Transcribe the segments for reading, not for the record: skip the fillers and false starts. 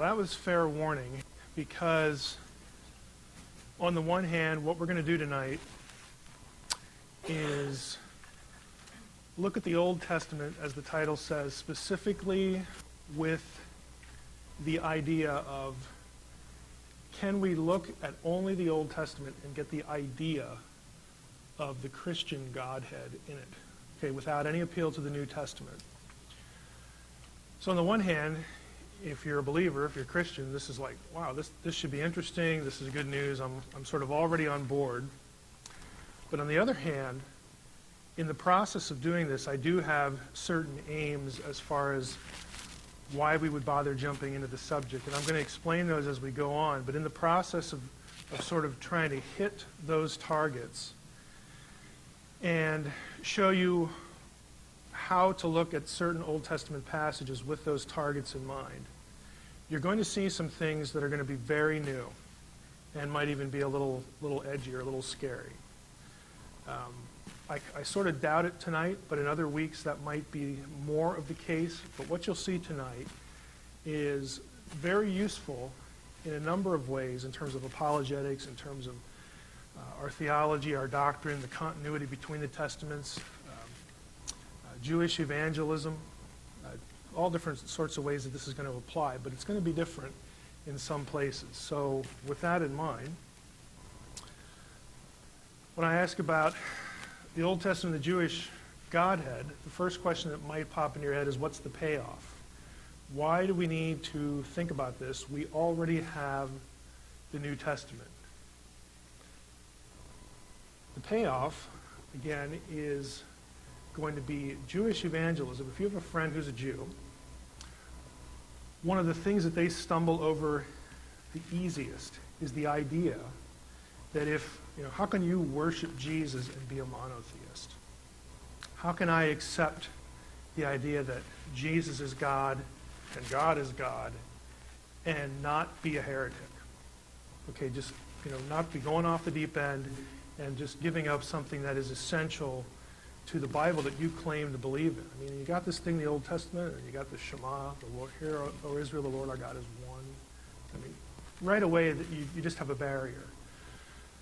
that was fair warning, because on the one hand, what we're going to do tonight is look at the Old Testament, as the title says, specifically with the idea of, can we look at only the Old Testament and get the idea of the Christian Godhead in it, okay, without any appeal to the New Testament? So on the one hand, if you're a believer, if you're a Christian, this is like, wow, this should be interesting, this is good news, I'm sort of already on board. But on the other hand, in the process of doing this, I do have certain aims as far as why we would bother jumping into the subject. And I'm going to explain those as we go on. But in the process of sort of trying to hit those targets and show you how to look at certain Old Testament passages with those targets in mind, you're going to see some things that are going to be very new and might even be a little edgy or a little scary. I sort of doubt it tonight, but in other weeks that might be more of the case. But what you'll see tonight is very useful in a number of ways in terms of apologetics, in terms of our theology, our doctrine, the continuity between the Testaments, Jewish evangelism, all different sorts of ways that this is going to apply, but it's going to be different in some places. So with that in mind, when I ask about the Old Testament, the Jewish Godhead, the first question that might pop in your head is, what's the payoff? Why do we need to think about this? We already have the New Testament. The payoff, again, is going to be Jewish evangelism. If you have a friend who's a Jew, one of the things that they stumble over the easiest is the idea that how can you worship Jesus and be a monotheist? How can I accept the idea that Jesus is God and God is God and not be a heretic? Okay, just, not be going off the deep end and just giving up something that is essential to the Bible that you claim to believe in. I mean, you got this thing, the Old Testament, and you got the Shema, the Lord, hear, O Israel, the Lord our God is one. I mean, right away, you just have a barrier.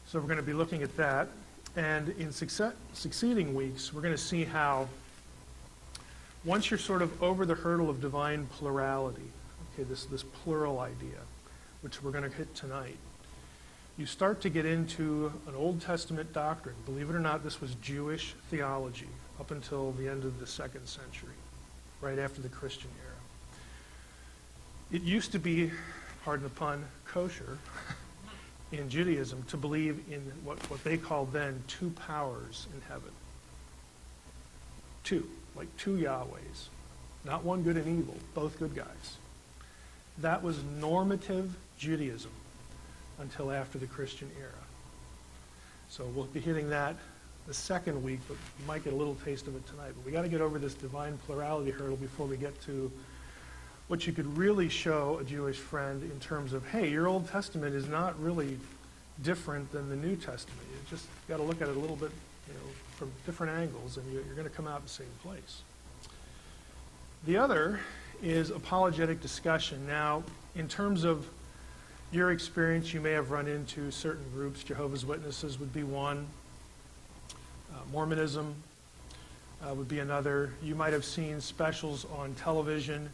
So we're going to be looking at that. And in succeeding weeks, we're going to see how, once you're sort of over the hurdle of divine plurality, okay, this plural idea, which we're going to hit tonight, you start to get into an Old Testament doctrine. Believe it or not, this was Jewish theology up until the end of the 2nd century, right after the Christian era. It used to be, pardon the pun, kosher in Judaism to believe in what they called then two powers in heaven. Two, like two Yahwehs. Not one good and evil, both good guys. That was normative Judaism until after the Christian era. So we'll be hitting that the second week, but you might get a little taste of it tonight. But we got to get over this divine plurality hurdle before we get to what you could really show a Jewish friend in terms of, hey, your Old Testament is not really different than the New Testament. You just got to look at it a little bit, from different angles, and you're going to come out the same place. The other is apologetic discussion. Now, in terms of your experience, you may have run into certain groups. Jehovah's Witnesses would be one. Mormonism would be another. You might have seen specials on television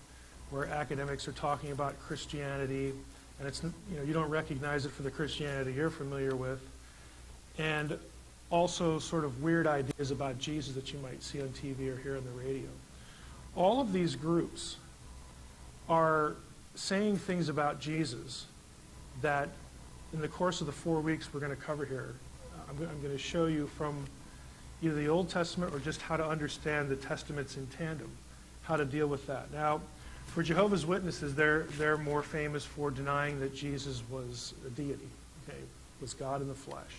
where academics are talking about Christianity, and it's, you don't recognize it for the Christianity you're familiar with, and also sort of weird ideas about Jesus that you might see on TV or hear on the radio. All of these groups are saying things about Jesus that in the course of the 4 weeks we're going to cover here, I'm going to show you from either the Old Testament or just how to understand the Testaments in tandem, how to deal with that. Now, for Jehovah's Witnesses, they're more famous for denying that Jesus was a deity, okay, was God in the flesh.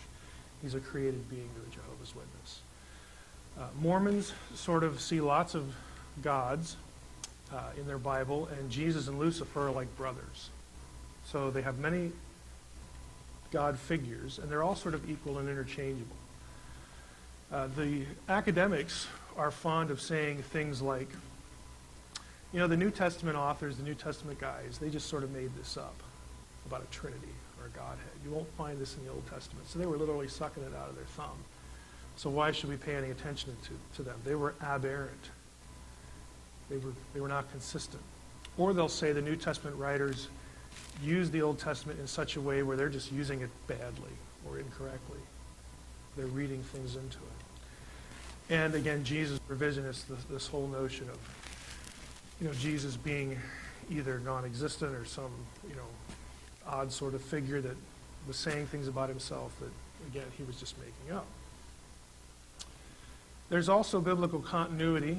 He's a created being to the Jehovah's Witness. Mormons sort of see lots of gods in their Bible, and Jesus and Lucifer are like brothers. So they have many God figures, and they're all sort of equal and interchangeable. The academics are fond of saying things like, The New Testament authors, the New Testament guys, they just sort of made this up about a Trinity or a Godhead. You won't find this in the Old Testament. So they were literally sucking it out of their thumb. So why should we pay any attention to them? They were aberrant. They were not consistent. Or they'll say the New Testament writers use the Old Testament in such a way where they're just using it badly or incorrectly. They're reading things into it. And again, Jesus revisionist, this whole notion of, Jesus being either non-existent or some, odd sort of figure that was saying things about himself that, again, he was just making up. There's also biblical continuity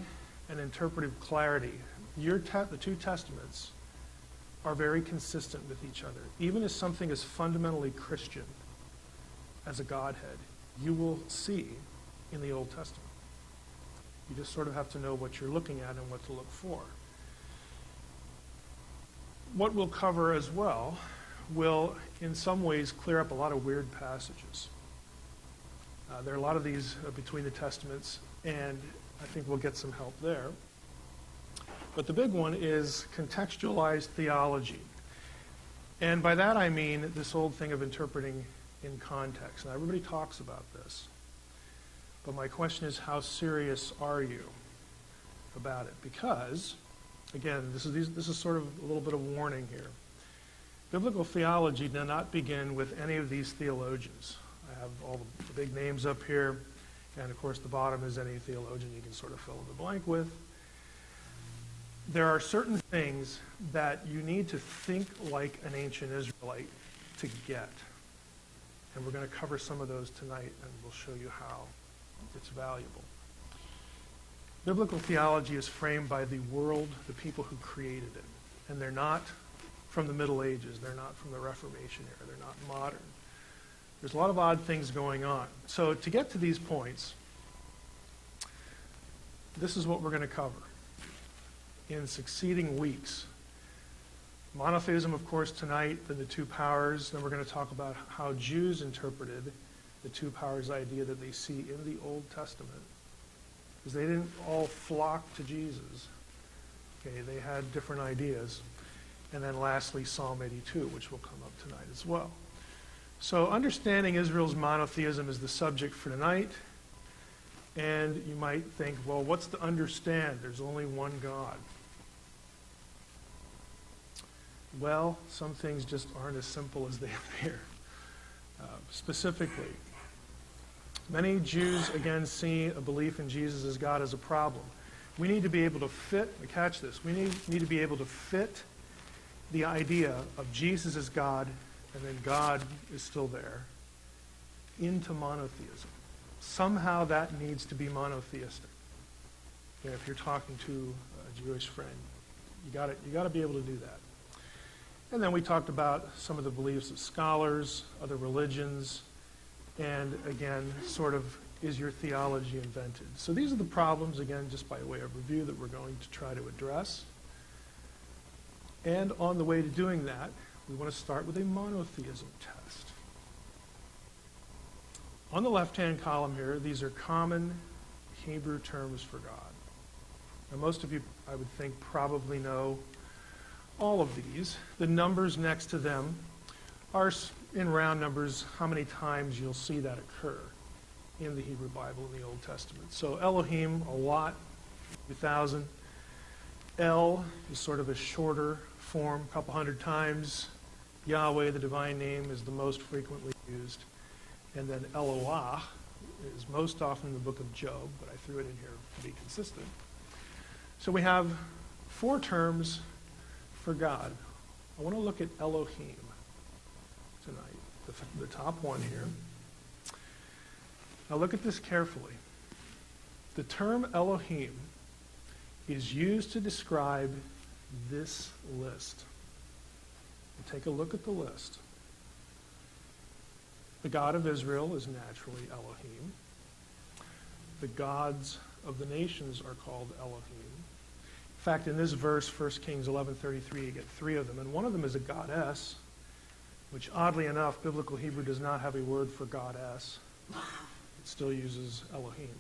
and interpretive clarity. The two testaments are very consistent with each other. Even as something as fundamentally Christian as a Godhead, you will see in the Old Testament. You just sort of have to know what you're looking at and what to look for. What we'll cover as well will, in some ways, clear up a lot of weird passages. There are a lot of these between the Testaments, and I think we'll get some help there. But the big one is contextualized theology. And by that I mean this old thing of interpreting in context. Now, everybody talks about this. But my question is, how serious are you about it? Because, again, this is sort of a little bit of warning here. Biblical theology did not begin with any of these theologians. I have all the big names up here, and of course the bottom is any theologian you can sort of fill in the blank with. There are certain things that you need to think like an ancient Israelite to get. And we're going to cover some of those tonight, and we'll show you how it's valuable. Biblical theology is framed by the world, the people who created it. And they're not from the Middle Ages. They're not from the Reformation era. They're not modern. There's a lot of odd things going on. So to get to these points, this is what we're going to cover in succeeding weeks. Monotheism, of course, tonight, then the two powers. Then we're going to talk about how Jews interpreted the two powers idea that they see in the Old Testament. Because they didn't all flock to Jesus. Okay, they had different ideas. And then lastly, Psalm 82, which will come up tonight as well. So understanding Israel's monotheism is the subject for tonight. And you might think, well, what's to understand? There's only one God. Well, some things just aren't as simple as they appear. Specifically, many Jews, again, see a belief in Jesus as God as a problem. We need to be able to catch this, we need to be able to fit the idea of Jesus as God, and then God is still there, into monotheism. Somehow that needs to be monotheistic. If you're talking to a Jewish friend, you got to be able to do that. And then we talked about some of the beliefs of scholars, other religions, and again, sort of, is your theology invented? So these are the problems, again, just by way of review, that we're going to try to address. And on the way to doing that, we want to start with a monotheism test. On the left-hand column here, these are common Hebrew terms for God. Now, most of you, I would think, probably know all of these. The numbers next to them are, in round numbers, how many times you'll see that occur in the Hebrew Bible in the Old Testament. So Elohim, a lot, 1,000. El is sort of a shorter form, a couple hundred times. Yahweh, the divine name, is the most frequently used. And then Eloah is most often in the book of Job, but I threw it in here to be consistent. So we have 4 terms for God. I want to look at Elohim tonight, the top one here. Now look at this carefully. The term Elohim is used to describe this list. Take a look at the list. The God of Israel is naturally Elohim. The gods of the nations are called Elohim. In fact, in this verse, 1 Kings 11:33, you get 3 of them, and one of them is a goddess, which oddly enough, biblical Hebrew does not have a word for goddess. It still uses Elohim,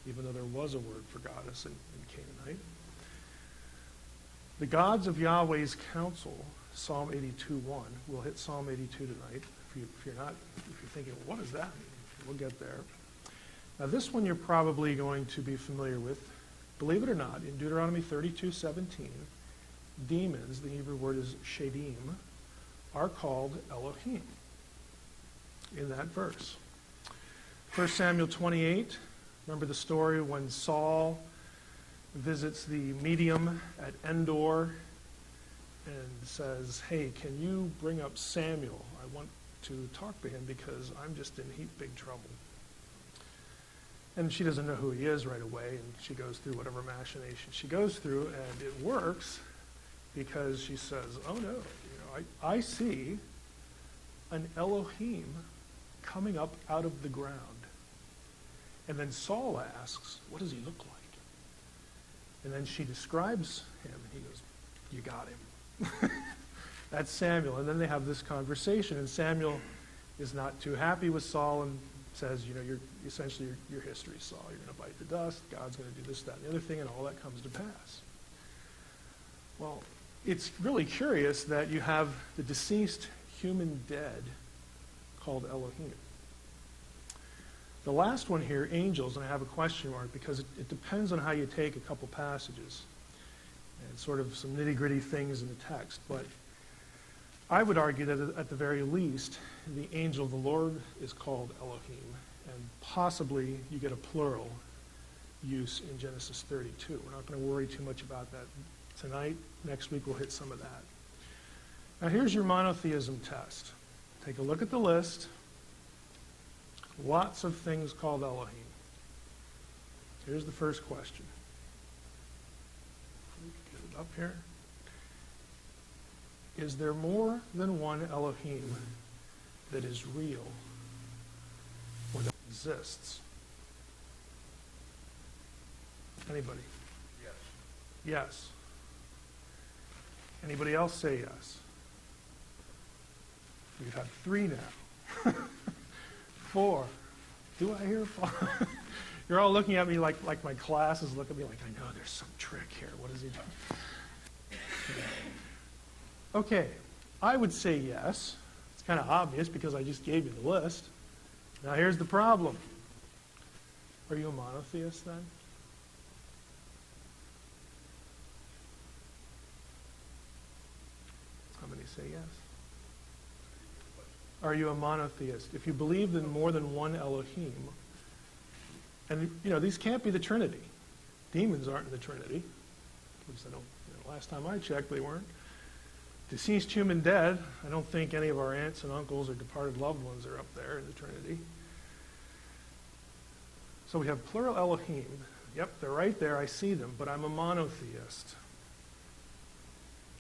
even though there was a word for goddess in Canaanite. The gods of Yahweh's counsel, Psalm 82:1. We'll hit Psalm 82 tonight. If you're thinking, what does that mean? We'll get there. Now, this one you're probably going to be familiar with. Believe it or not, in Deuteronomy 32:17, demons, the Hebrew word is shadim, are called Elohim in that verse. 1 Samuel 28, remember the story when Saul visits the medium at Endor and says, hey, can you bring up Samuel? I want to talk to him because I'm just in big trouble. And she doesn't know who he is right away, and she goes through whatever machination she goes through, and it works because she says, oh no, I see an Elohim coming up out of the ground. And then Saul asks, what does he look like? And then she describes him. He goes, you got him. That's Samuel. And then they have this conversation, and Samuel is not too happy with Saul and says, you're essentially your history, Saul. You're going to bite the dust. God's going to do this, that, and the other thing, and all that comes to pass. Well, it's really curious that you have the deceased human dead called Elohim. The last one here, angels, and I have a question mark because it depends on how you take a couple passages and sort of some nitty-gritty things in the text. But I would argue that at the very least, the angel of the Lord is called Elohim, and possibly you get a plural use in Genesis 32. We're not going to worry too much about that tonight. Next week we'll hit some of that. Now here's your monotheism test. Take a look at the list. Lots of things called Elohim. Here's the first question. Get it up here. Is there more than one Elohim that is real or that exists? Anybody? Yes. Yes. Anybody else say yes? We've had 3 now. 4. Do I hear 4? You're all looking at me like my classes look at me like, I know there's some trick here. What is he doing? Okay, I would say yes. It's kind of obvious because I just gave you the list. Now here's the problem. Are you a monotheist then? How many say yes? Are you a monotheist? If you believe in more than one Elohim, and these can't be the Trinity. Demons aren't in the Trinity. At least I don't. Last time I checked, they weren't. Deceased human dead. I don't think any of our aunts and uncles or departed loved ones are up there in the Trinity. So we have plural Elohim. Yep, they're right there. I see them, but I'm a monotheist.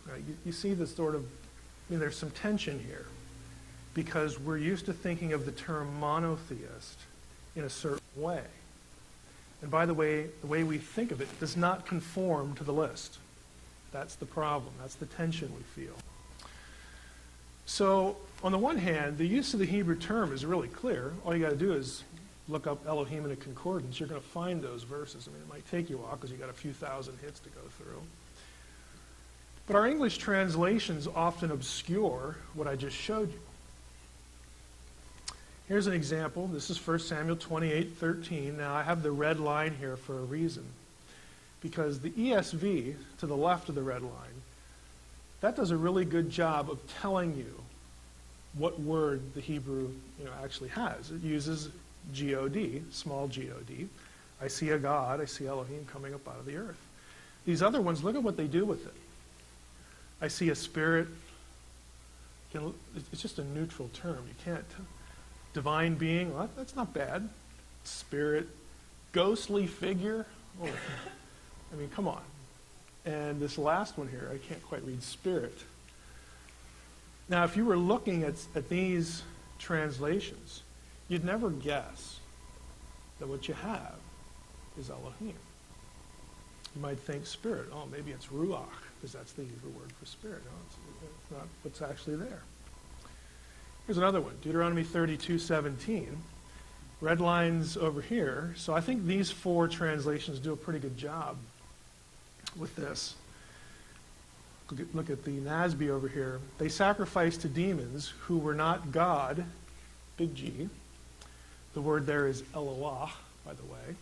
Right, you see this sort of. There's some tension here. Because we're used to thinking of the term monotheist in a certain way. And by the way we think of it does not conform to the list. That's the problem. That's the tension we feel. So, on the one hand, the use of the Hebrew term is really clear. All you got to do is look up Elohim in a concordance. You're going to find those verses. It might take you a while because you've got a few thousand hits to go through. But our English translations often obscure what I just showed you. Here's an example. This is 1 Samuel 28:13. Now, I have the red line here for a reason. Because the ESV, to the left of the red line, that does a really good job of telling you what word the Hebrew actually has. It uses G-O-D, small G-O-D. I see a God, I see Elohim coming up out of the earth. These other ones, look at what they do with it. I see a spirit. It's just a neutral term. You can't. Divine being, well, that's not bad. Spirit, ghostly figure. Oh, come on. And this last one here, I can't quite read spirit. Now, if you were looking at these translations, you'd never guess that what you have is Elohim. You might think spirit. Oh, maybe it's ruach, because that's the Hebrew word for spirit. No, it's not what's actually there. Here's another one, Deuteronomy 32:17. Red lines over here. So I think these 4 translations do a pretty good job with this. look at the NASB over here. They sacrificed to demons who were not God, big G. The word there is Eloah, by the way.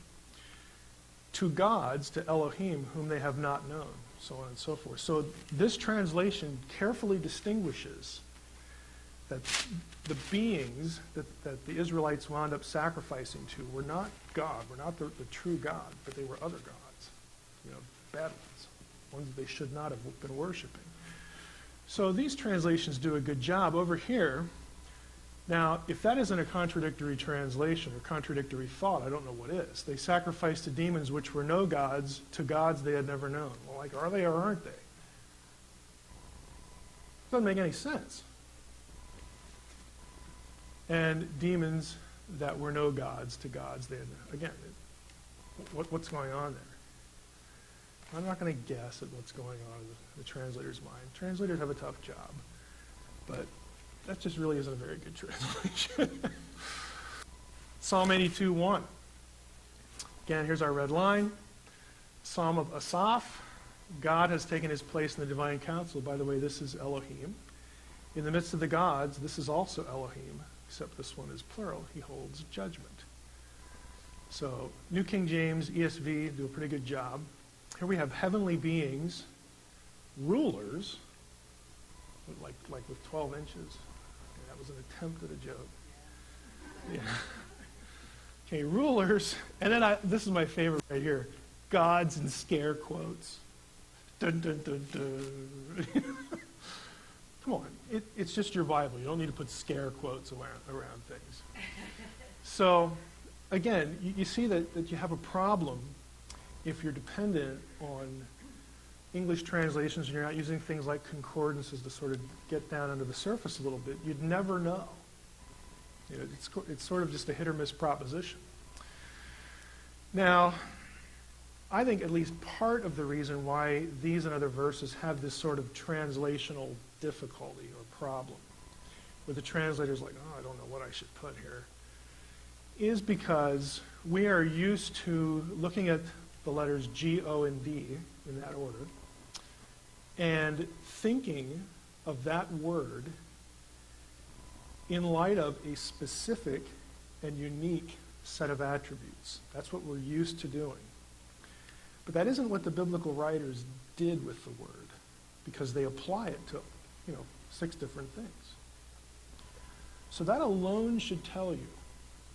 To gods, to Elohim, whom they have not known, so on and so forth. So this translation carefully distinguishes that the beings that the Israelites wound up sacrificing to were not God, were not the true God, but they were other gods, bad ones that they should not have been worshiping. So these translations do a good job. Over here, now, if that isn't a contradictory translation or contradictory thought, I don't know what is. They sacrificed to demons which were no gods to gods they had never known. Well, are they or aren't they? Doesn't make any sense. And demons that were no gods to gods they had, again, what's going on there? I'm not going to guess at what's going on in the translator's mind. Translators have a tough job, but that just really isn't a very good translation. Psalm 82:1. Again, here's our red line. Psalm of Asaph. God has taken his place in the divine council. By the way, this is Elohim. In the midst of the gods, this is also Elohim, except this one is plural. He holds judgment. So, New King James, ESV do a pretty good job. Here we have heavenly beings, rulers, like with 12 inches. Okay, that was an attempt at a joke. Yeah. Okay, rulers, and then this is my favorite right here, gods in scare quotes. Dun, dun, dun, dun. Come on, it's just your Bible. You don't need to put scare quotes around things. So, again, you see that you have a problem if you're dependent on English translations and you're not using things like concordances to sort of get down under the surface a little bit. You'd never know. It's sort of just a hit or miss proposition. Now, I think at least part of the reason why these and other verses have this sort of translational difficulty or problem, where the translator's like, I don't know what I should put here, is because we are used to looking at the letters G, O, and D in that order, and thinking of that word in light of a specific and unique set of attributes. That's what we're used to doing. But that isn't what the biblical writers did with the word, because they apply it to, 6 different things. So that alone should tell you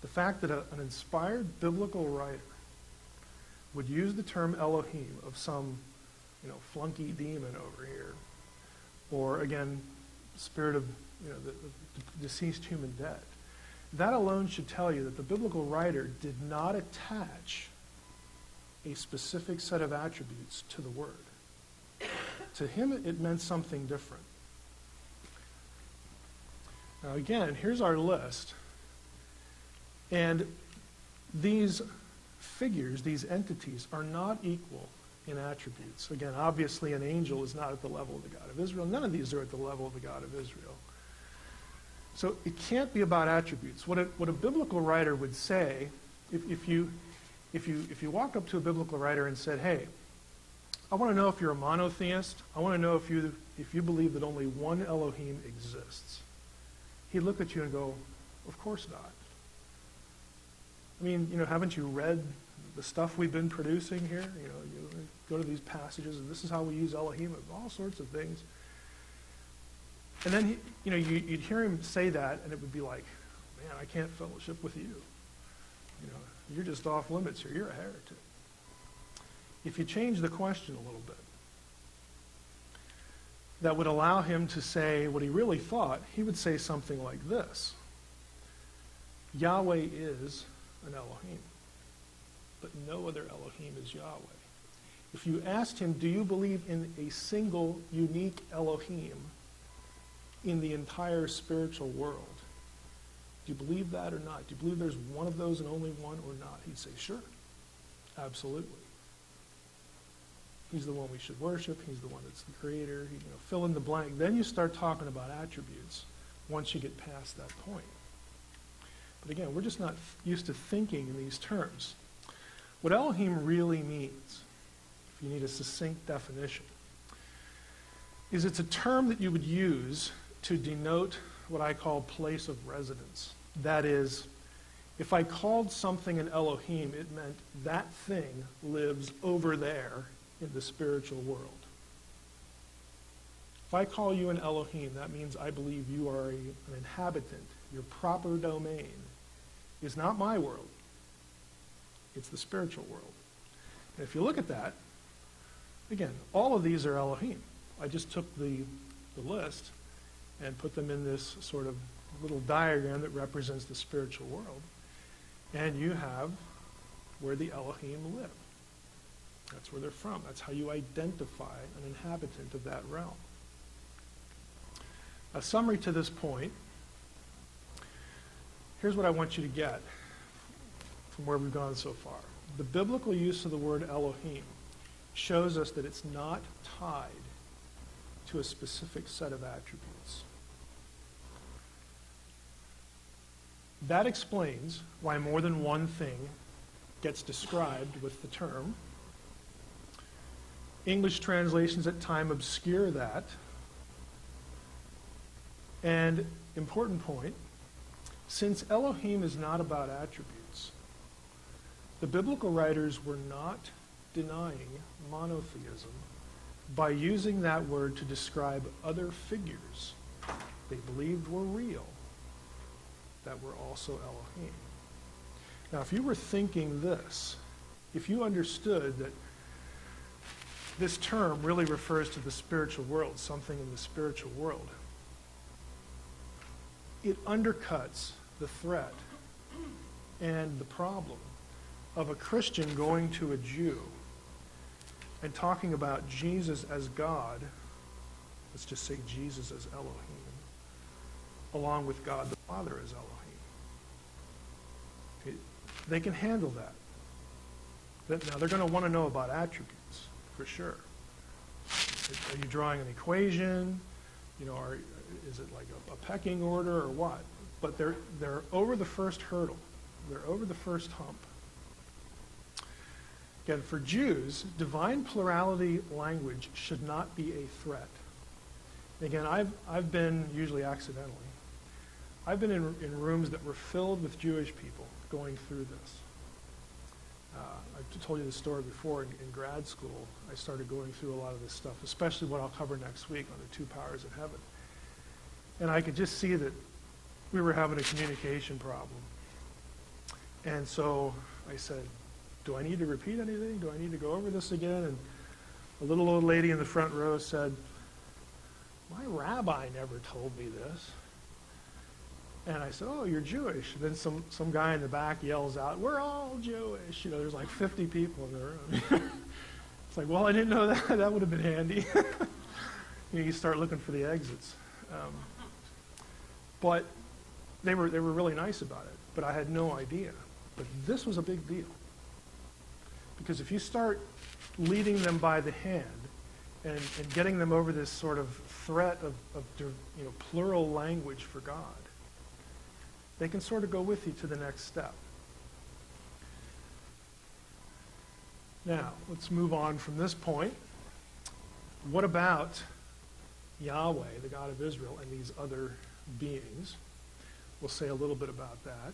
the fact that an inspired biblical writer would use the term Elohim of some, flunky demon over here, or again, spirit of, the deceased human dead. That alone should tell you that the biblical writer did not attach a specific set of attributes to the word. To him, it meant something different. Now again, here's our list. And these figures, these entities, are not equal in attributes. Again, obviously an angel is not at the level of the God of Israel. None of these are at the level of the God of Israel. So it can't be about attributes. What a biblical writer would say, if you walked up to a biblical writer and said, hey, I want to know if you're a monotheist. I want to know if you believe that only one Elohim exists. He'd look at you and go, of course not. I mean, haven't you read the stuff we've been producing here? You go to these passages, and this is how we use Elohim, and all sorts of things. And then, you'd hear him say that, and it would be like, man, I can't fellowship with you. You're just off limits here. You're a heretic. If you change the question a little bit, that would allow him to say what he really thought, he would say something like this. Yahweh is an Elohim, but no other Elohim is Yahweh. If you asked him, do you believe in a single, unique Elohim in the entire spiritual world? Do you believe that or not? Do you believe there's one of those and only one or not? He'd say, sure, absolutely. He's the one we should worship. He's the one that's the creator. Fill in the blank. Then you start talking about attributes once you get past that point. But again, we're just not used to thinking in these terms. What Elohim really means, if you need a succinct definition, is it's a term that you would use to denote what I call place of residence. That is, if I called something an Elohim, it meant that thing lives over there in the spiritual world. If I call you an Elohim, that means I believe you are an inhabitant. Your proper domain is not my world. It's the spiritual world. And if you look at that, again, all of these are Elohim. I just took the list and put them in this sort of little diagram that represents the spiritual world. And you have where the Elohim live. That's where they're from. That's how you identify an inhabitant of that realm. A summary to this point. Here's what I want you to get from where we've gone so far. The biblical use of the word Elohim shows us that it's not tied to a specific set of attributes. That explains why more than one thing gets described with the term. English translations at times obscure that. And, important point, since Elohim is not about attributes, the biblical writers were not denying monotheism by using that word to describe other figures they believed were real that were also Elohim. Now, if you were thinking this, if you understood that this term really refers to the spiritual world, something in the spiritual world, it undercuts the threat and the problem of a Christian going to a Jew and talking about Jesus as God, let's just say Jesus as Elohim, along with God the Father as Elohim. Okay, they can handle that. Now, they're going to want to know about attributes, for sure. Are you drawing an equation? Is it like a pecking order or what? But they're over the first hurdle. They're over the first hump. Again, for Jews, divine plurality language should not be a threat. Again, I've been, usually accidentally, I've been in rooms that were filled with Jewish people going through this. I've told you this story before. In grad school, I started going through a lot of this stuff, especially what I'll cover next week on the two powers of heaven. And I could just see that we were having a communication problem. And so I said, do I need to repeat anything? Do I need to go over this again? And a little old lady in the front row said, my rabbi never told me this. And I said, oh, you're Jewish. And then some guy in the back yells out, we're all Jewish. There's like 50 people in the room. It's like, well, I didn't know that. That would have been handy. You start looking for the exits. But they were really nice about it. But I had no idea. But this was a big deal. Because if you start leading them by the hand and getting them over this sort of threat of plural language for God, they can sort of go with you to the next step. Now, let's move on from this point. What about Yahweh, the God of Israel, and these other beings? We'll say a little bit about that.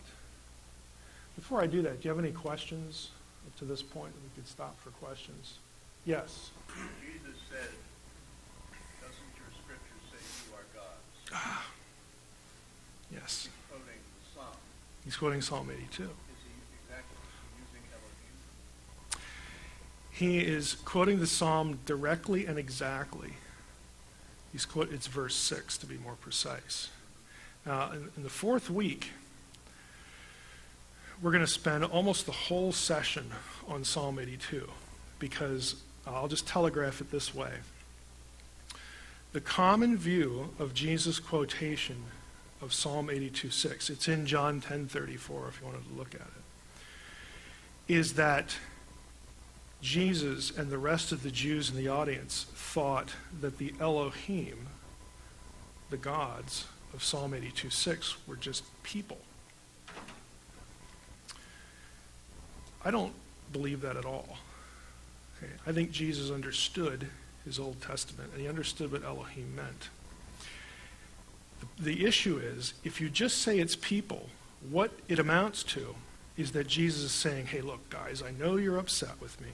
Before I do that, do you have any questions up to this point? We could stop for questions. Yes? Jesus said, doesn't your scripture say you are gods? Yes. He's quoting the Psalm. He's quoting Psalm 82. Is he exactly using Elohim? He is quoting the Psalm directly and exactly. It's verse 6 to be more precise. Now, in the fourth week, we're going to spend almost the whole session on Psalm 82 because I'll just telegraph it this way. The common view of Jesus' quotation of Psalm 82:6, it's in John 10:34 if you wanted to look at it, is that Jesus and the rest of the Jews in the audience thought that the Elohim, the gods of Psalm 82:6, were just people. I don't believe that at all. Okay? I think Jesus understood his Old Testament, and he understood what Elohim meant. The issue is, if you just say it's people, what it amounts to is that Jesus is saying, hey, look, guys, I know you're upset with me.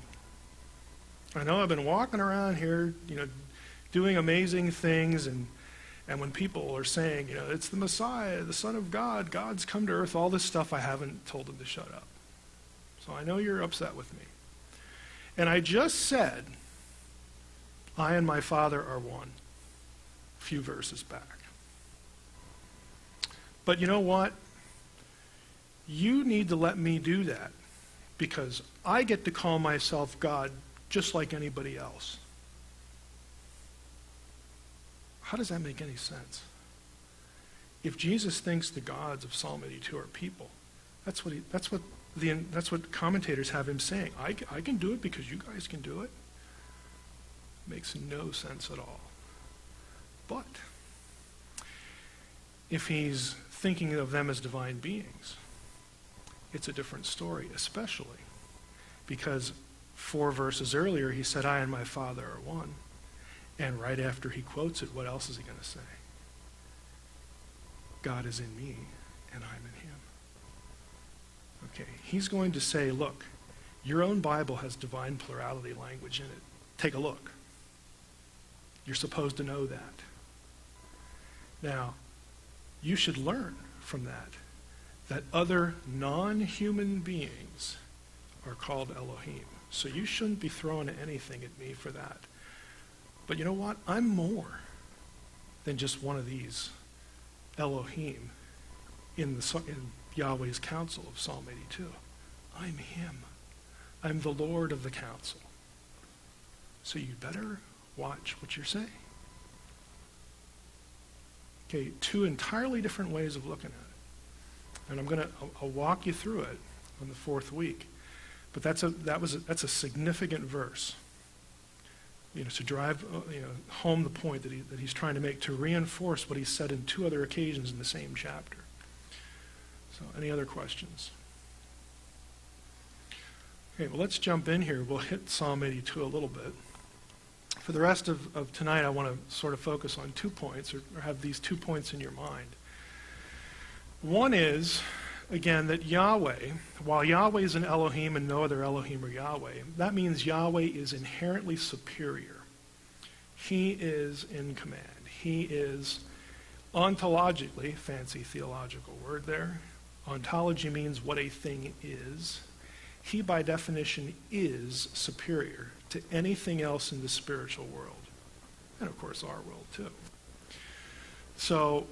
I know I've been walking around here, doing amazing things, and when people are saying, it's the Messiah, the Son of God, God's come to earth, all this stuff, I haven't told them to shut up. So I know you're upset with me. And I just said, I and my Father are one, a few verses back. But you know what? You need to let me do that, because I get to call myself God just like anybody else. How does that make any sense? If Jesus thinks the gods of Psalm 82 are people, that's what commentators have him saying. I can do it because you guys can do it. Makes no sense at all. But if he's thinking of them as divine beings, it's a different story, especially because 4 verses earlier he said, I and my Father are one. And right after he quotes it, what else is he going to say? God is in me, and I'm in him. Okay, he's going to say, look, your own Bible has divine plurality language in it. Take a look. You're supposed to know that. Now, you should learn from that other non-human beings are called Elohim. So you shouldn't be throwing anything at me for that. But you know what? I'm more than just one of these Elohim in Yahweh's council of Psalm 82. I'm him. I'm the Lord of the council. So you better watch what you're saying. Okay, 2 entirely different ways of looking at it. And I'll walk you through it on the 4th week. But that's a significant verse. To drive home the point that he's trying to make, to reinforce what he said in 2 other occasions in the same chapter. So, any other questions? Okay, well, let's jump in here. We'll hit Psalm 82 a little bit. For the rest of tonight, I want to sort of focus on 2 points, or have these 2 points in your mind. One is, again, that Yahweh, while Yahweh is an Elohim and no other Elohim or Yahweh, that means Yahweh is inherently superior. He is in command. He is ontologically, fancy theological word there. Ontology means what a thing is. He, by definition, is superior to anything else in the spiritual world. And, of course, our world, too. So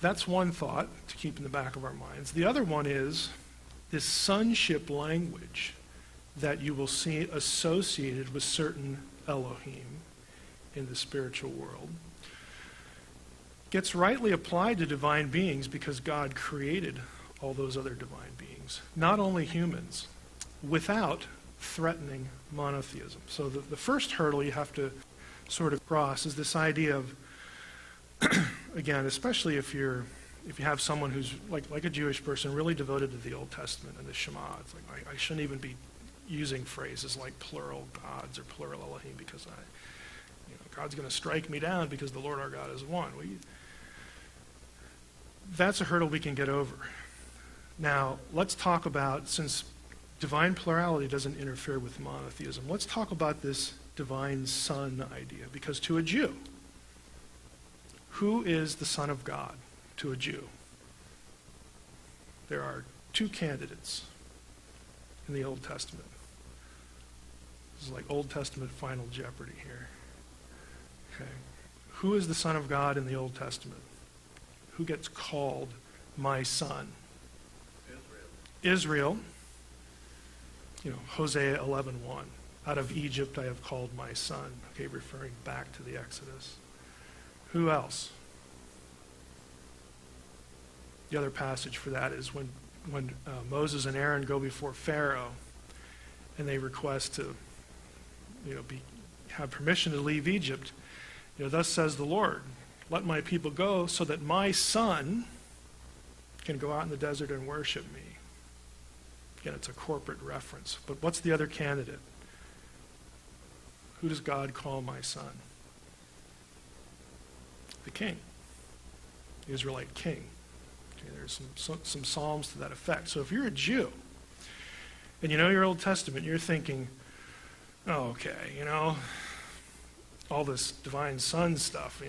that's one thought to keep in the back of our minds. The other one is this sonship language that you will see associated with certain Elohim in the spiritual world gets rightly applied to divine beings because God created all those other divine beings, not only humans, without threatening monotheism. So the first hurdle you have to sort of cross is this idea of, again, especially if you have someone who's like a Jewish person really devoted to the Old Testament and the Shema. It's like I shouldn't even be using phrases like plural gods or plural Elohim because God's going to strike me down because the Lord our God is one. That's a hurdle we can get over. Now, let's talk about, since divine plurality doesn't interfere with monotheism, let's talk about this divine Son idea. Because to a Jew, who is the Son of God to a Jew? There are 2 candidates in the Old Testament. This is like Old Testament Final Jeopardy here. Okay. Who is the Son of God in the Old Testament? Who gets called my son? Israel. Hosea 11:1. Out of Egypt I have called my son. Okay, referring back to the Exodus. Who else? The other passage for that is when Moses and Aaron go before Pharaoh and they request to have permission to leave Egypt. Thus says the Lord, let my people go so that my son can go out in the desert and worship me. Again, it's a corporate reference. But what's the other candidate? Who does God call my son? The king. The Israelite king. Okay, there's some psalms to that effect. So if you're a Jew, and you know your Old Testament, you're thinking, oh, okay, all this divine son stuff,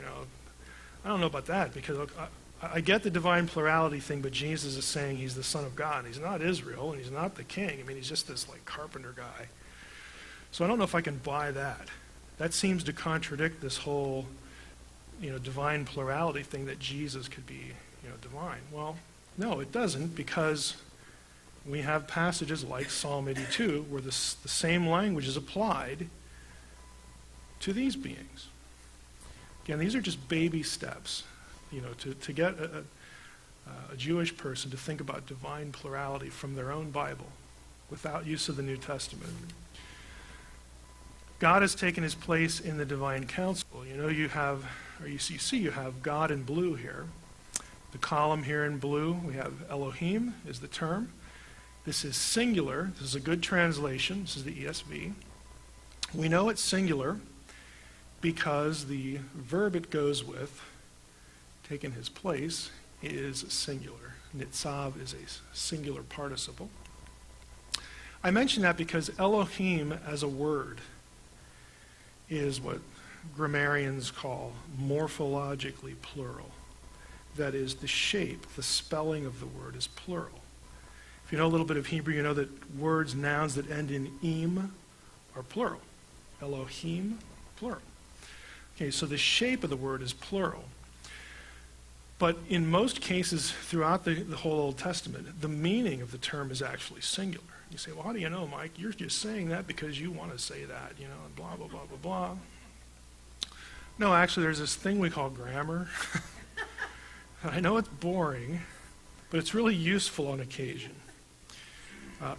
I don't know about that, because I get the divine plurality thing, but Jesus is saying he's the Son of God. He's not Israel, and he's not the king. I mean, he's just this carpenter guy. So I don't know if I can buy that. That seems to contradict this whole, divine plurality thing, that Jesus could be, divine. Well, no, it doesn't, because we have passages like Psalm 82 where the same language is applied to these beings. Again, these are just baby steps, to get a Jewish person to think about divine plurality from their own Bible without use of the New Testament. God has taken his place in the divine council. You have God in blue here. The column here in blue, we have Elohim is the term. This is singular. This is a good translation. This is the ESV. We know it's singular because the verb it goes with, taking his place, is singular. Nitzav is a singular participle. I mention that because Elohim as a word is what grammarians call morphologically plural. That is, the shape, the spelling of the word is plural. If you know a little bit of Hebrew, you know that words, nouns that end in im are plural. Elohim, plural. Okay, so the shape of the word is plural. But in most cases throughout the whole Old Testament, the meaning of the term is actually singular. You say, well, how do you know, Mike? You're just saying that because you want to say that, and blah, blah, blah, blah, blah. No, actually, there's this thing we call grammar. I know it's boring, but it's really useful on occasion.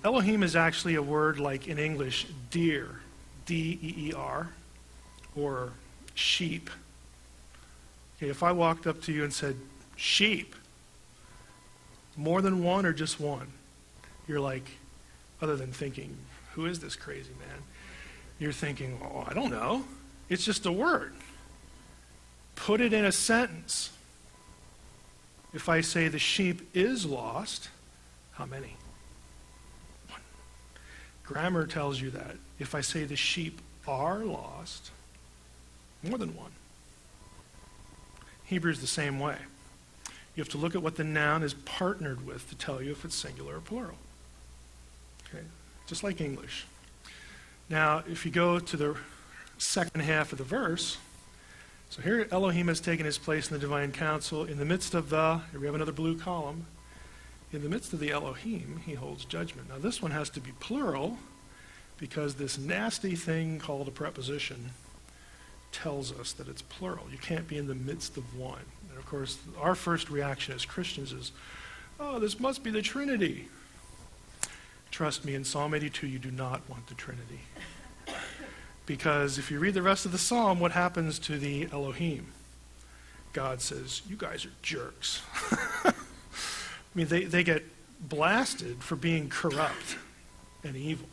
Elohim is actually a word like in English, deer, D-E-E-R, or sheep. Okay, if I walked up to you and said, sheep, more than one or just one? You're like, other than thinking, who is this crazy man? You're thinking, oh, I don't know. It's just a word. Put it in a sentence. If I say the sheep is lost, how many? One. Grammar tells you that. If I say the sheep are lost, more than one. Hebrew is the same way. You have to look at what the noun is partnered with to tell you if it's singular or plural. Okay? Just like English. Now, if you go to the second half of the verse, so here Elohim has taken his place in the divine council. In the midst of here we have another blue column. In the midst of the Elohim, he holds judgment. Now this one has to be plural because this nasty thing called a preposition tells us that it's plural. You can't be in the midst of one. And of course, our first reaction as Christians is, oh, this must be the Trinity. Trust me, in Psalm 82, you do not want the Trinity. Because if you read the rest of the psalm, what happens to the Elohim? God says, you guys are jerks. I mean, they get blasted for being corrupt and evil.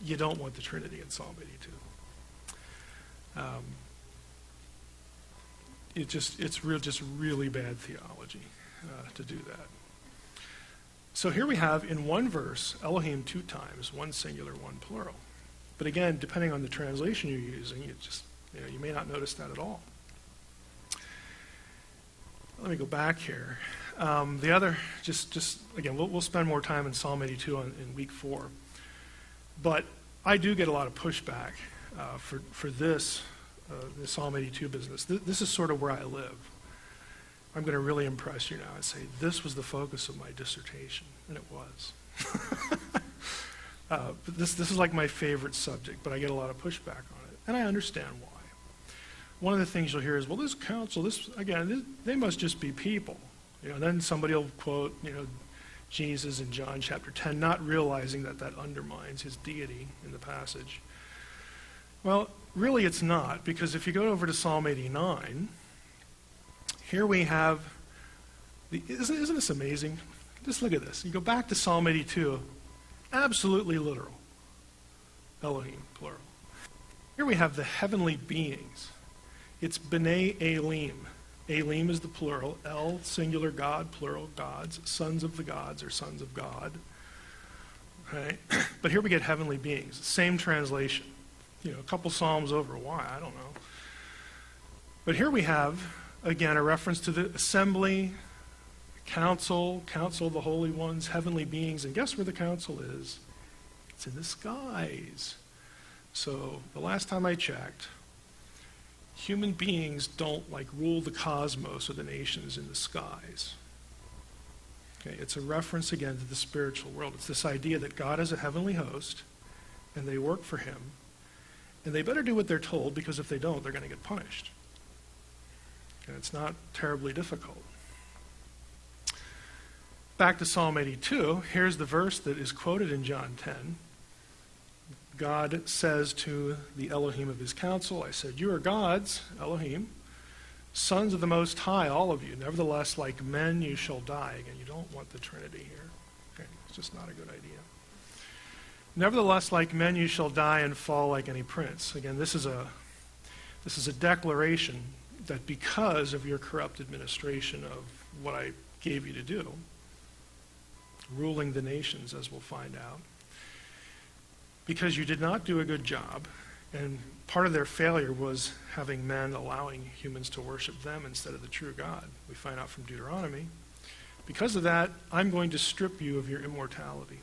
You don't want the Trinity in Psalm 82. It's really bad theology to do that. So here we have in one verse, Elohim 2 times, one singular, one plural. But again, depending on the translation you're using, you may not notice that at all. Let me go back here. The other, again, we'll spend more time in Psalm 82 in week 4. But I do get a lot of pushback for this, the Psalm 82 business. This is sort of where I live. I'm going to really impress you now and say this was the focus of my dissertation, and it was. But this is like my favorite subject, but I get a lot of pushback on it, and I understand why. One of the things you'll hear is, well, this council, they must just be people. Then somebody will quote, Jesus in John chapter 10, not realizing that undermines his deity in the passage. Well, really it's not, because if you go over to Psalm 89, here we have, isn't this amazing? Just look at this. You go back to Psalm 82, absolutely literal. Elohim, plural. Here we have the heavenly beings. It's B'nai Elim. Elim is the plural. El, singular God, plural gods. Sons of the gods or sons of God. Right? But here we get heavenly beings. Same translation. A couple psalms over. Why? I don't know. But here we have, again, a reference to the assembly, council of the holy ones, heavenly beings. And guess where the council is? It's in the skies. So the last time I checked, human beings don't rule the cosmos or the nations in the skies. Okay, it's a reference again to the spiritual world. It's this idea that God is a heavenly host and they work for him. And they better do what they're told, because if they don't, they're going to get punished. And it's not terribly difficult. Back to Psalm 82, here's the verse that is quoted in John 10. God says to the Elohim of his council, I said, you are gods, Elohim, sons of the Most High, all of you. Nevertheless, like men, you shall die. Again, you don't want the Trinity here. Okay, it's just not a good idea. Nevertheless, like men, you shall die and fall like any prince. Again, this is a declaration that because of your corrupt administration of what I gave you to do, ruling the nations, as we'll find out, because you did not do a good job, and part of their failure was having men allowing humans to worship them instead of the true God. We find out from Deuteronomy. Because of that, I'm going to strip you of your immortality.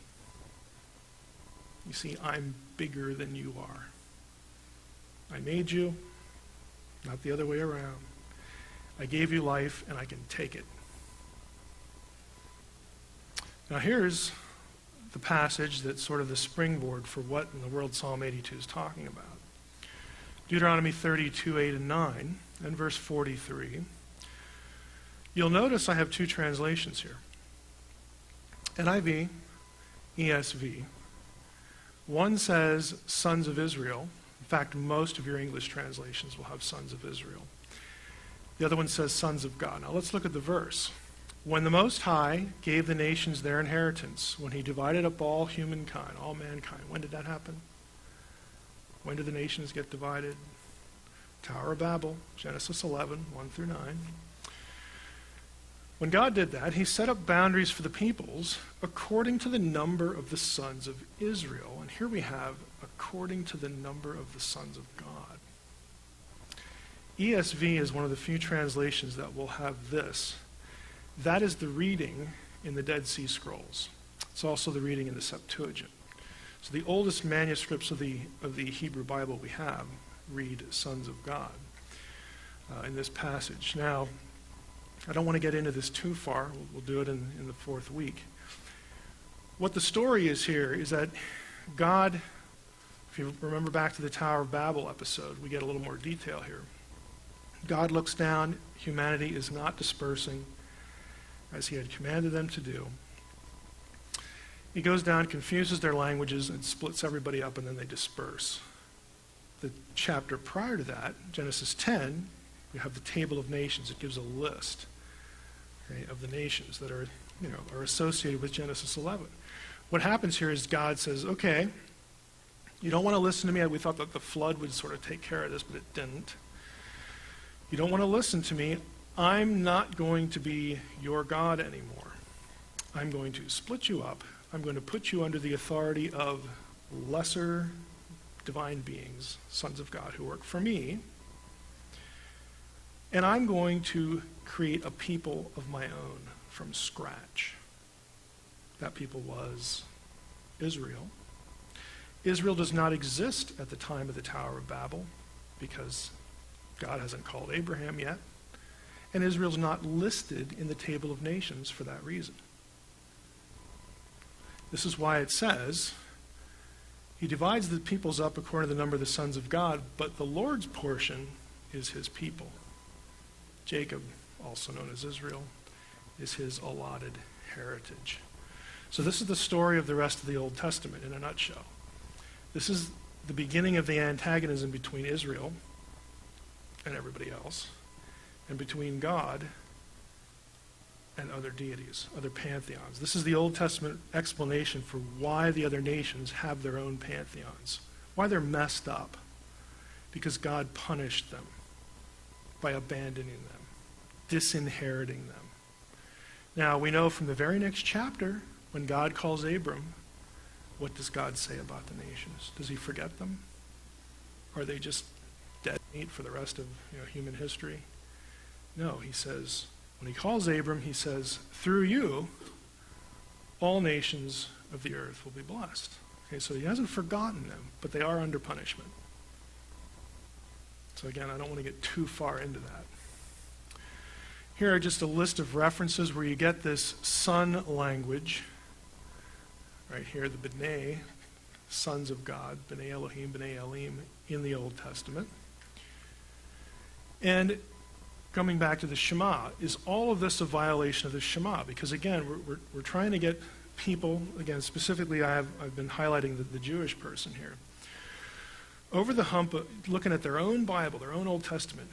You see, I'm bigger than you are. I made you, not the other way around. I gave you life, and I can take it. Now here's the passage that's sort of the springboard for what in the world Psalm 82 is talking about. Deuteronomy 32, 8 and 9, and verse 43. You'll notice I have two translations here. NIV, ESV. One says sons of Israel. In fact, most of your English translations will have sons of Israel. The other one says sons of God. Now let's look at the verse. When the Most High gave the nations their inheritance, when he divided up all humankind, all mankind, when did that happen? When did the nations get divided? Tower of Babel, Genesis 11, 1 through 9. When God did that, he set up boundaries for the peoples according to the number of the sons of Israel. And here we have, according to the number of the sons of God. ESV is one of the few translations that will have this. That is the reading in the Dead Sea Scrolls. It's also the reading in the Septuagint. So the oldest manuscripts of the Hebrew Bible we have read sons of God in this passage. Now, I don't want to get into this too far. We'll do it in the fourth week. What the story is here is that God, if you remember back to the Tower of Babel episode, we get a little more detail here. God looks down. Humanity is not dispersing as he had commanded them to do. He goes down, confuses their languages, and splits everybody up, and then they disperse. The chapter prior to that, Genesis 10, you have the table of nations. It gives a list, okay, of the nations that are associated with Genesis 11. What happens here is God says, okay, you don't want to listen to me. We thought that the flood would sort of take care of this, but it didn't. You don't want to listen to me. I'm not going to be your God anymore. I'm going to split you up. I'm going to put you under the authority of lesser divine beings, sons of God, who work for me. And I'm going to create a people of my own from scratch. That people was Israel. Israel does not exist at the time of the Tower of Babel because God hasn't called Abraham yet. And Israel's not listed in the table of nations for that reason. This is why it says, he divides the peoples up according to the number of the sons of God, but the Lord's portion is his people. Jacob, also known as Israel, is his allotted heritage. So this is the story of the rest of the Old Testament in a nutshell. This is the beginning of the antagonism between Israel and everybody else, and between God and other deities, other pantheons. This is the Old Testament explanation for why the other nations have their own pantheons, why they're messed up. because God punished them by abandoning them, disinheriting them. Now, we know from the very next chapter, when God calls Abram, what does God say about the nations? Does he forget them? Are they just dead meat for the rest of human history? No, he says, when he calls Abram, he says, through you, all nations of the earth will be blessed. Okay, so he hasn't forgotten them, but they are under punishment. So again, I don't want to get too far into that. Here are just a list of references where you get this son language. Right here, the B'nai, sons of God, B'nai Elohim, B'nai Elim, in the Old Testament. And coming back to the Shema, is all of this a violation of the Shema? Because again, we're trying to get people, again, specifically I've been highlighting the Jewish person here, over the hump of looking at their own Bible, their own Old Testament,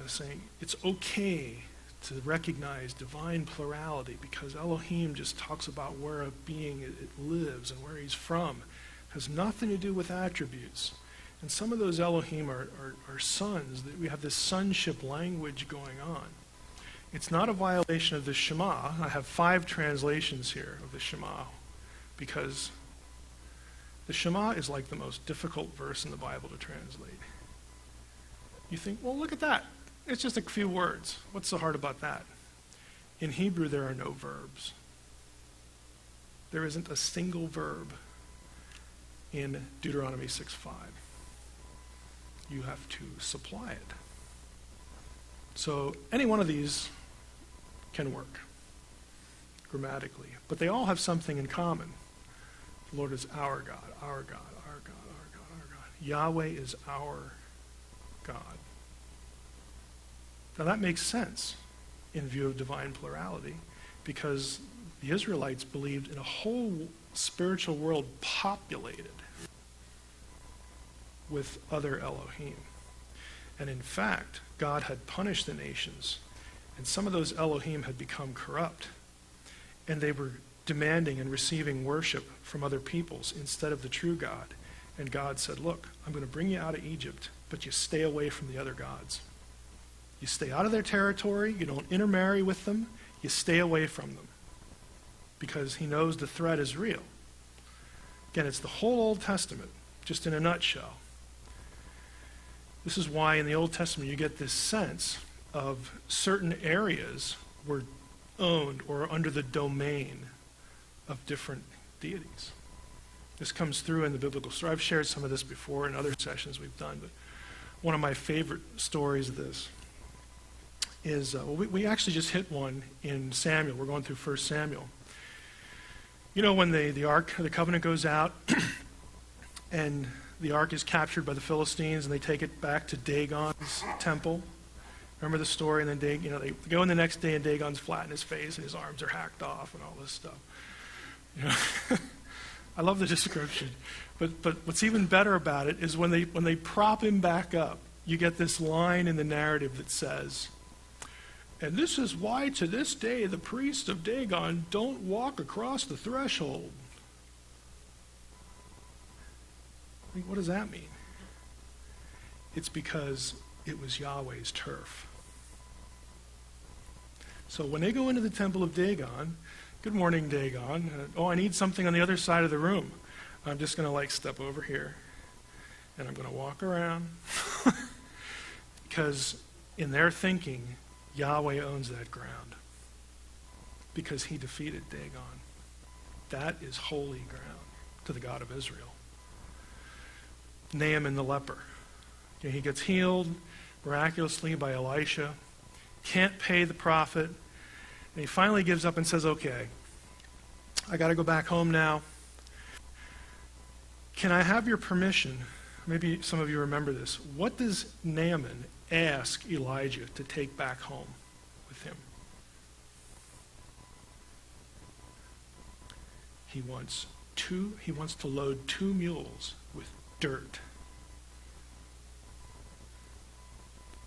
saying it's okay to recognize divine plurality because Elohim just talks about where a being it lives and where he's from. It has nothing to do with attributes. And some of those Elohim are sons. We have this sonship language going on. It's not a violation of the Shema. I have 5 translations here of the Shema because the Shema is like the most difficult verse in the Bible to translate. You think, well, look at that. It's just a few words. What's so hard about that? In Hebrew, there are no verbs. There isn't a single verb in Deuteronomy 6:5. You have to supply it. So any one of these can work grammatically, but they all have something in common. The Lord is our God, our God, our God, our God, our God. Yahweh is our God. Now that makes sense in view of divine plurality because the Israelites believed in a whole spiritual world populated with other Elohim. And in fact, God had punished the nations, and some of those Elohim had become corrupt, and they were demanding and receiving worship from other peoples instead of the true God. And God said, look, I'm going to bring you out of Egypt, but you stay away from the other gods. You stay out of their territory, you don't intermarry with them, you stay away from them. Because he knows the threat is real. Again, it's the whole Old Testament, just in a nutshell. This is why in the Old Testament you get this sense of certain areas were owned or under the domain of different deities. This comes through in the biblical story. I've shared some of this before in other sessions we've done, but one of my favorite stories of this is, we actually just hit one in Samuel. We're going through 1 Samuel. You know when the Ark of the Covenant goes out and the Ark is captured by the Philistines and they take it back to Dagon's temple? Remember the story? And then they go in the next day and Dagon's flat in his face and his arms are hacked off and all this stuff. I love the description. But what's even better about it is when they prop him back up, you get this line in the narrative that says, and this is why to this day the priests of Dagon don't walk across the threshold. What does that mean? It's because it was Yahweh's turf. So when they go into the temple of Dagon, good morning, Dagon. I need something on the other side of the room. I'm just going to step over here and I'm going to walk around. Because in their thinking, Yahweh owns that ground because he defeated Dagon. That is holy ground to the God of Israel. Naaman the leper. Okay, he gets healed miraculously by Elisha. Can't pay the prophet. And he finally gives up and says, okay, I got to go back home now. Can I have your permission? Maybe some of you remember this. What does Naaman ask Elijah to take back home with him? He wants to load 2 mules with dirt.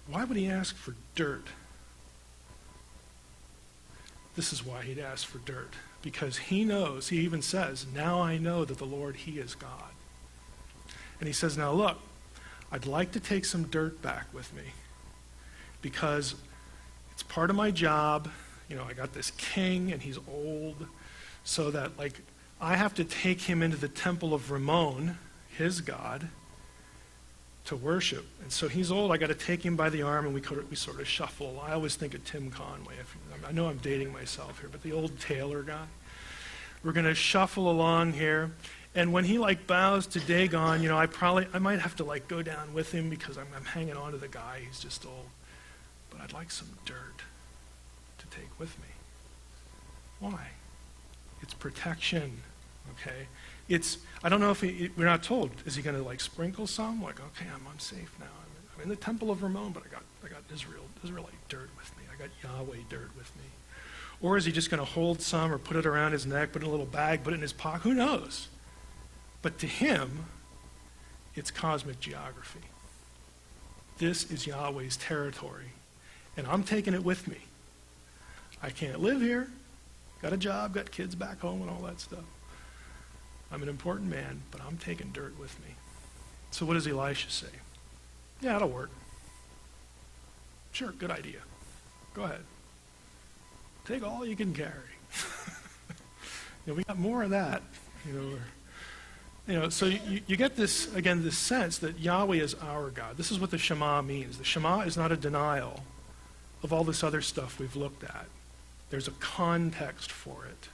Why would he ask for dirt? This is why he'd ask for dirt. Because he knows, he even says, now I know that the Lord, he is God. And he says, now look, I'd like to take some dirt back with me because it's part of my job. I got this king and he's old, so that I have to take him into the temple of Ramon, his god, to worship. And so he's old. I got to take him by the arm, and we sort of shuffle. I always think of Tim Conway. I know I'm dating myself here, but the old tailor guy. We're going to shuffle along here, and when he bows to Dagon, I might have to go down with him because I'm hanging on to the guy. He's just old. But I'd like some dirt to take with me. Why? It's protection. Okay. I don't know if we're not told. Is he going to sprinkle some? Okay, I'm safe now. I'm in the temple of Ramon, but I got Israelite dirt with me. I got Yahweh dirt with me. Or is he just going to hold some or put it around his neck, put it in a little bag, put it in his pocket? Who knows? But to him, it's cosmic geography. This is Yahweh's territory, and I'm taking it with me. I can't live here. Got a job, got kids back home and all that stuff. I'm an important man, but I'm taking dirt with me. So what does Elisha say? Yeah, that'll work. Sure, good idea. Go ahead. Take all you can carry. We got more of that. So you get this, again, this sense that Yahweh is our God. This is what the Shema means. The Shema is not a denial of all this other stuff we've looked at. There's a context for it.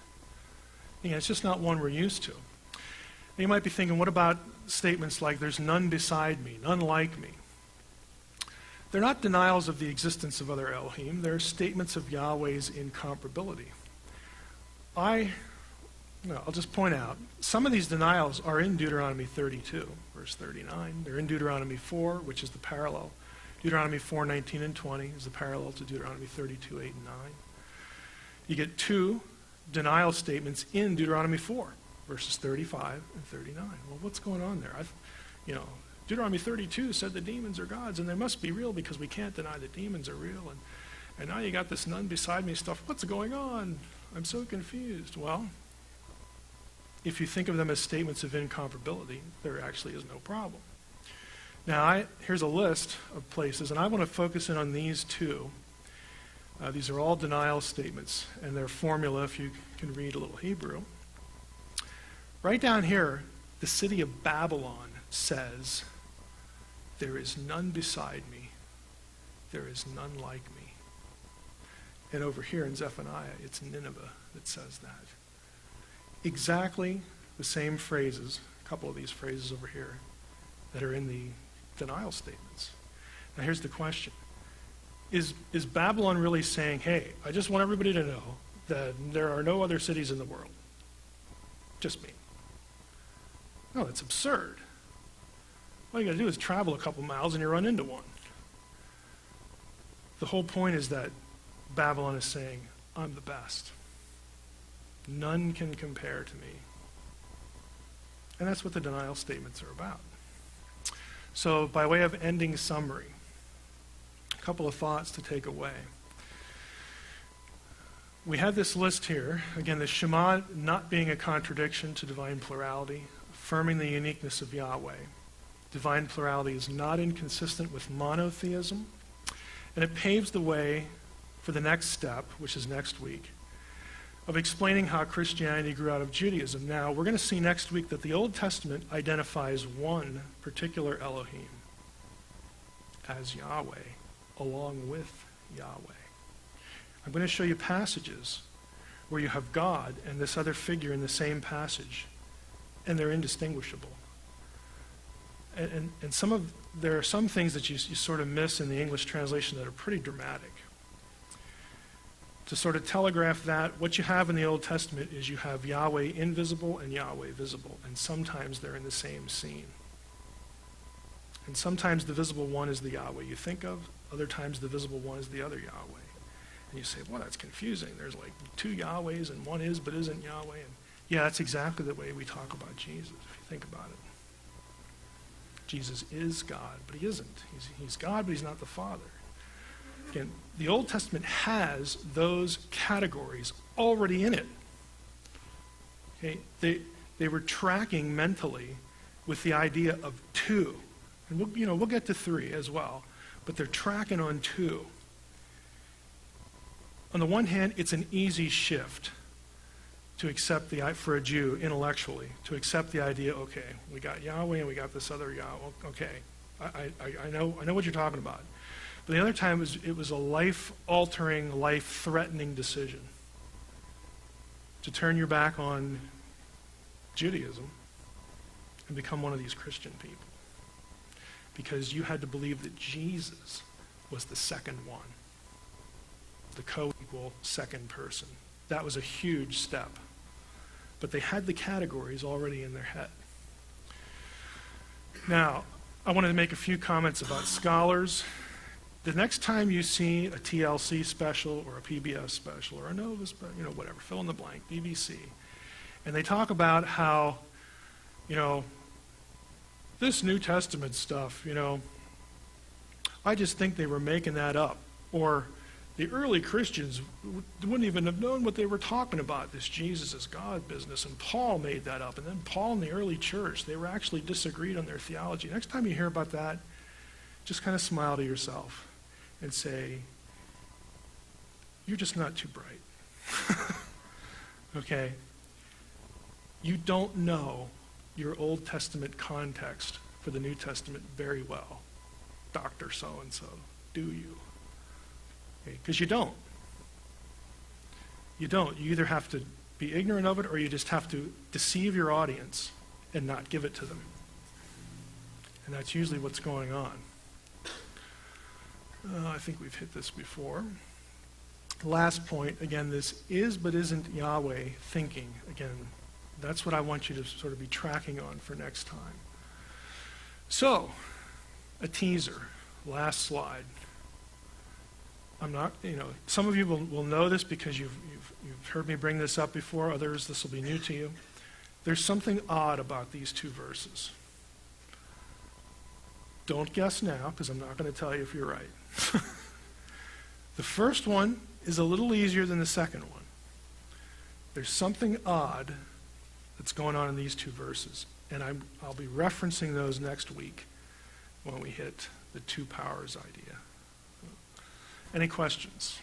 It's just not one we're used to. And you might be thinking, what about statements like, there's none beside me, none like me? They're not denials of the existence of other Elohim. They're statements of Yahweh's incomparability. I'll just point out, some of these denials are in Deuteronomy 32, verse 39. They're in Deuteronomy 4, which is the parallel. Deuteronomy 4, 19 and 20 is the parallel to Deuteronomy 32, 8 and 9. You get two denial statements in Deuteronomy 4, verses 35 and 39. Well, what's going on there? Deuteronomy 32 said the demons are gods, and they must be real because we can't deny that demons are real. And now you got this none beside me stuff. What's going on? I'm so confused. Well, if you think of them as statements of incomparability, there actually is no problem. Now, here's a list of places, and I want to focus in on these two. These are all denial statements, and their formula, if you can read a little Hebrew. Right down here, the city of Babylon says, there is none beside me, there is none like me. And over here in Zephaniah, it's Nineveh that says that. Exactly the same phrases, a couple of these phrases over here, that are in the denial statements. Now here's the question. Is Babylon really saying, hey, I just want everybody to know that there are no other cities in the world? Just me. No, that's absurd. All you got to do is travel a couple miles and you run into one. The whole point is that Babylon is saying, I'm the best. None can compare to me. And that's what the denial statements are about. So by way of ending summary, a couple of thoughts to take away. We have this list here. Again, the Shema not being a contradiction to divine plurality, affirming the uniqueness of Yahweh. Divine plurality is not inconsistent with monotheism, and it paves the way for the next step, which is next week, of explaining how Christianity grew out of Judaism. Now, we're going to see next week that the Old Testament identifies one particular Elohim as Yahweh, along with Yahweh. I'm going to show you passages where you have God and this other figure in the same passage, and they're indistinguishable. And there are some things that you sort of miss in the English translation that are pretty dramatic. To sort of telegraph that, what you have in the Old Testament is you have Yahweh invisible and Yahweh visible, and sometimes they're in the same scene. And sometimes the visible one is the Yahweh you think of, other times the visible one is the other Yahweh. And you say, well, that's confusing. There's like two Yahwehs and one is but isn't Yahweh. And yeah, that's exactly the way we talk about Jesus, if you think about it. Jesus is God, but he isn't. He's God, but he's not the Father. Again, the Old Testament has those categories already in it. Okay? They were tracking mentally with the idea of two, And we'll get to 3 as well. But they're tracking on 2. On the one hand, it's an easy shift to accept for a Jew intellectually, to accept the idea, okay, we got Yahweh and we got this other Yahweh. Okay, I know what you're talking about. But the other time it was a life-altering, life-threatening decision to turn your back on Judaism and become one of these Christian people. Because you had to believe that Jesus was the second one, the co-equal second person. That was a huge step. But they had the categories already in their head. Now, I wanted to make a few comments about scholars. The next time you see a TLC special or a PBS special or a Nova special, whatever, fill in the blank, BBC, and they talk about how, this New Testament stuff, I just think they were making that up. Or the early Christians wouldn't even have known what they were talking about, this Jesus is God business, and Paul made that up. And then Paul and the early church, they were actually disagreed on their theology. Next time you hear about that, just kind of smile to yourself and say, you're just not too bright. Okay? You don't know your Old Testament context for the New Testament very well, Dr. So-and-so, do you? Because you don't. You don't. You either have to be ignorant of it or you just have to deceive your audience and not give it to them. And that's usually what's going on. I think we've hit this before. Last point, again, this is but isn't Yahweh thinking. Again, that's what I want you to sort of be tracking on for next time. So, a teaser. Last slide. I'm not, some of you will know this because you've heard me bring this up before. Others, this will be new to you. There's something odd about these 2 verses. Don't guess now, because I'm not going to tell you if you're right. The first one is a little easier than the second one. There's something odd that's going on in these 2 verses. And I'll be referencing those next week when we hit the 2 powers idea. Any questions?